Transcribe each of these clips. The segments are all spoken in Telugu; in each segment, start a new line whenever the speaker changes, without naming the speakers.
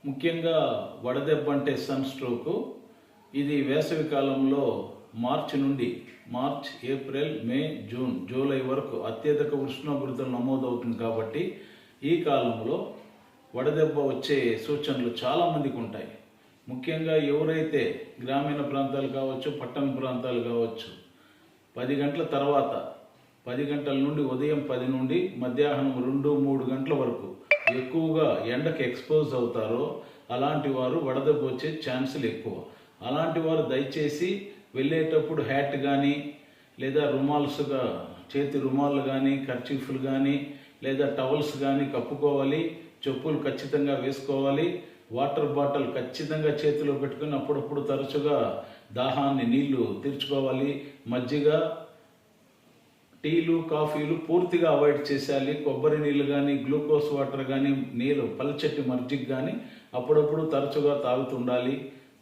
ముఖ్యంగా వడదెబ్బ అంటే సన్ స్ట్రోకు. ఇది వేసవి కాలంలో మార్చ్, ఏప్రిల్, మే, జూన్, జూలై వరకు అత్యధిక ఉష్ణోగ్రతలు నమోదవుతుంది. కాబట్టి ఈ కాలంలో వడదెబ్బ వచ్చే సూచనలు చాలామందికి ఉంటాయి. ముఖ్యంగా ఎవరైతే గ్రామీణ ప్రాంతాలు కావచ్చు, పట్టణ ప్రాంతాలు కావచ్చు, 10 గంటల తర్వాత 10 గంటల నుండి ఉదయం 10 నుండి మధ్యాహ్నం 2-3 గంటల వరకు ఎక్కువగా ఎండకు ఎక్స్పోజ్ అవుతారో అలాంటి వారు వడదెబ్బ వచ్చే ఛాన్సులు ఎక్కువ. అలాంటి వారు దయచేసి వెళ్ళేటప్పుడు హ్యాట్ కానీ లేదా చేతి రుమాలు కానీ, కర్చీఫ్లు కానీ లేదా టవల్స్ కానీ కప్పుకోవాలి. చెప్పులు ఖచ్చితంగా వేసుకోవాలి. వాటర్ బాటిల్ ఖచ్చితంగా చేతిలో పెట్టుకుని అప్పుడప్పుడు తరచుగా నీళ్లు తీర్చుకోవాలి. మజ్జిగ, టీలు, కాఫీలు పూర్తిగా అవాయిడ్ చేసేయాలి. కొబ్బరి నీళ్ళు కానీ, గ్లూకోజ్ వాటర్ కానీ, నీళ్ళు పల్చటి మజ్జిగ కానీ అప్పుడప్పుడు తరచుగా తాగుతుండాలి.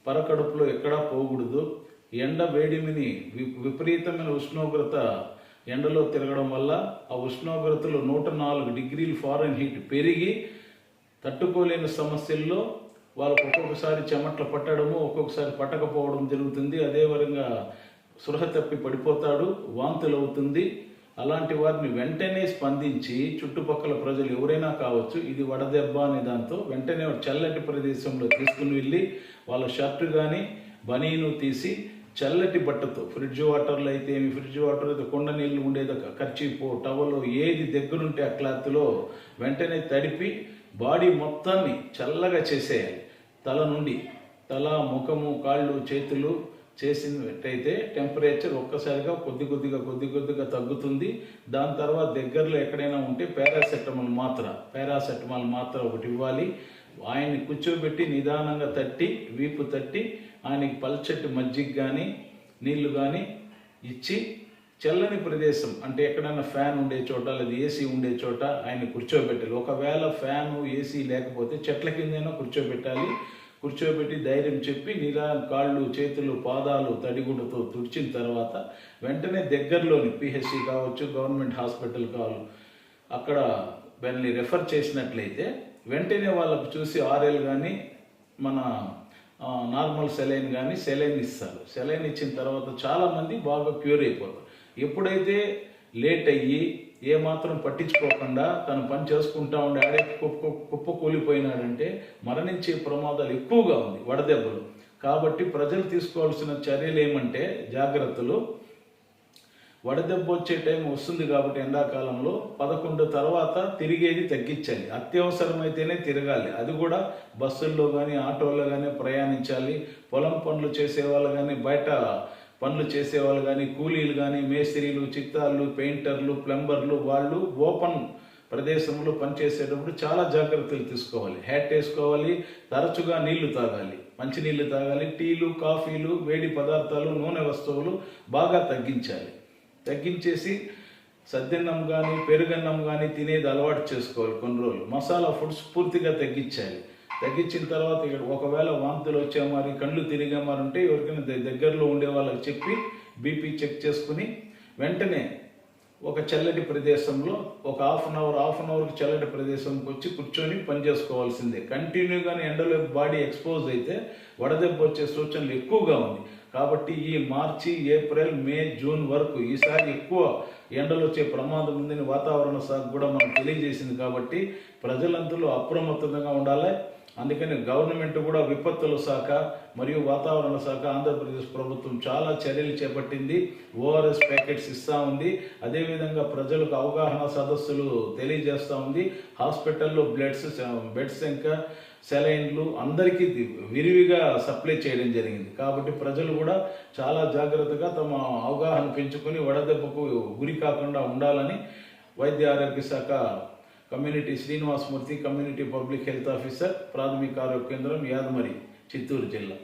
పరకడుపులో ఎక్కడా పోకూడదు. ఎండ వేడిమిని విపరీతమైన ఉష్ణోగ్రత ఎండలో తిరగడం వల్ల ఆ ఉష్ణోగ్రతలు 104 డిగ్రీలు ఫారెన్హీట్ పెరిగి తట్టుకోలేని సమస్యల్లో వాళ్ళకు ఒక్కొక్కసారి చెమట్లు పట్టడము, ఒక్కొక్కసారి పట్టకపోవడం జరుగుతుంది. అదేవిధంగా సృహ తప్పి పడిపోతాడు, వాంతులు అవుతుంది. అలాంటి వారిని వెంటనే స్పందించి చుట్టుపక్కల ప్రజలు ఎవరైనా కావచ్చు, ఇది వడదెబ్బ అనే దాంతో వెంటనే చల్లటి ప్రదేశంలో తీసుకుని వెళ్ళి వాళ్ళ షర్టు కానీ బనీను తీసి చల్లటి బట్టతో, ఫ్రిడ్జ్ వాటర్లో అయితే కుండ నీళ్ళు ఉండేది కర్చీపో, టవలో ఏది దగ్గరుంటే ఆ క్లాత్లో వెంటనే తడిపి బాడీ మొత్తాన్ని చల్లగా చేసేయాలి. తల, ముఖము, కాళ్ళు, చేతులు చేసినట్టయితే టెంపరేచర్ ఒక్కసారిగా కొద్ది కొద్దిగా తగ్గుతుంది. దాని తర్వాత దగ్గరలో ఎక్కడైనా ఉంటే పారాసెటమాల్ మాత్ర ఒకటి ఇవ్వాలి. ఆయన్ని కూర్చోబెట్టి నిదానంగా వీపు తట్టి ఆయనకి పల్చటి మజ్జిగ కానీ నీళ్లు కానీ ఇచ్చి చల్లని ప్రదేశం అంటే ఎక్కడైనా ఫ్యాన్ ఉండే చోట లేదా ఏసీ ఉండే చోట ఆయన కూర్చోబెట్టాలి. ఒకవేళ ఫ్యాను, ఏసీ లేకపోతే చెట్ల కిందైనా కూర్చోబెట్టి ధైర్యం చెప్పి కాళ్ళు, చేతులు, పాదాలు తడిగుడ్డతో తుడిచిన తర్వాత వెంటనే దగ్గరలోని పిహెచ్సి కావచ్చు, గవర్నమెంట్ హాస్పిటల్ కావాలి, అక్కడ వెళ్ళి రెఫర్ చేసినట్లయితే వెంటనే వాళ్ళకు చూసి ఆర్ఎల్ కానీ మన నార్మల్ సెలైన్ ఇస్తారు. సెలైన్ ఇచ్చిన తర్వాత చాలామంది బాగా క్యూర్ అయిపోతారు. ఎప్పుడైతే లేట్ అయ్యి ఏమాత్రం పట్టించుకోకుండా తన పని చేసుకుంటా ఉండి ఆడే కుప్ప కూలిపోయినాడంటే మరణించే ప్రమాదాలు ఎక్కువగా ఉంది వడదెబ్బలు. కాబట్టి ప్రజలు తీసుకోవాల్సిన చర్యలు ఏమంటే జాగ్రత్తలు. వడదెబ్బ వచ్చే టైం వస్తుంది కాబట్టి ఎండాకాలంలో 11 తర్వాత తిరిగేది తగ్గించాలి. అత్యవసరమైతేనే తిరగాలి. అది కూడా బస్సుల్లో కానీ, ఆటోల్లో కానీ ప్రయాణించాలి. పొలం పనులు చేసేవాళ్ళు కానీ, బయట పనులు చేసేవాళ్ళు కానీ, కూలీలు కానీ, మేస్త్రీలు, చిత్తాళ్ళు, పెయింటర్లు, ప్లంబర్లు వాళ్ళు ఓపెన్ ప్రదేశంలో పనిచేసేటప్పుడు చాలా జాగ్రత్తలు తీసుకోవాలి. హ్యాట్ వేసుకోవాలి. తరచుగా నీళ్లు తాగాలి, మంచినీళ్ళు తాగాలి. టీలు, కాఫీలు, వేడి పదార్థాలు, నూనె వస్తువులు బాగా తగ్గించేసి సద్దన్నం కానీ, పెరుగన్నం కానీ తినేది అలవాటు చేసుకోవాలి. కొన్ని రోజులు మసాలా ఫుడ్స్ పూర్తిగా తగ్గించిన తర్వాత ఒకవేళ వాంతులు వచ్చేమారి, కళ్ళు తిరిగేమారి ఉంటే ఎవరికైనా దగ్గరలో ఉండే వాళ్ళకి చెప్పి బీపీ చెక్ చేసుకుని వెంటనే ఒక చల్లటి ప్రదేశంలో ఒక హాఫ్ అన్ అవర్కి చల్లటి ప్రదేశంకి వచ్చి కూర్చొని పని చేసుకోవాల్సిందే. కంటిన్యూగానే ఎండలో బాడీ ఎక్స్పోజ్ అయితే వడదెబ్బ వచ్చే సూచనలు ఎక్కువగా ఉంది. కాబట్టి ఈ మార్చి, ఏప్రిల్, మే, జూన్ వరకు ఈసారి ఎక్కువ ఎండలు వచ్చే ప్రమాదం ఉందని వాతావరణ శాఖ కూడా మనకు తెలియజేసింది. కాబట్టి ప్రజలందరూ అప్రమత్తంగా ఉండాలి. అందుకని గవర్నమెంట్ కూడా విపత్తుల శాఖ మరియు వాతావరణ శాఖ, ఆంధ్రప్రదేశ్ ప్రభుత్వం చాలా చర్యలు చేపట్టింది. ఓఆర్ఎస్ ప్యాకెట్స్ ఇస్తూ ఉంది. అదేవిధంగా ప్రజలకు అవగాహన సదస్సులు తెలియజేస్తూ ఉంది. హాస్పిటల్లో బెడ్స్ ఇంకా సెలైన్లు అందరికీ విరివిగా సప్లై చేయడం జరిగింది. కాబట్టి ప్రజలు కూడా చాలా జాగ్రత్తగా తమ అవగాహన పెంచుకొని వడదెబ్బకు గురి కాకుండా ఉండాలని వైద్య ఆరోగ్య శాఖ community Srinivasamurthy, community public health officer, ప్రాథమిక ఆరోగ్య కేంద్రం, యాదమరి, చిత్తూరు జిల్లా.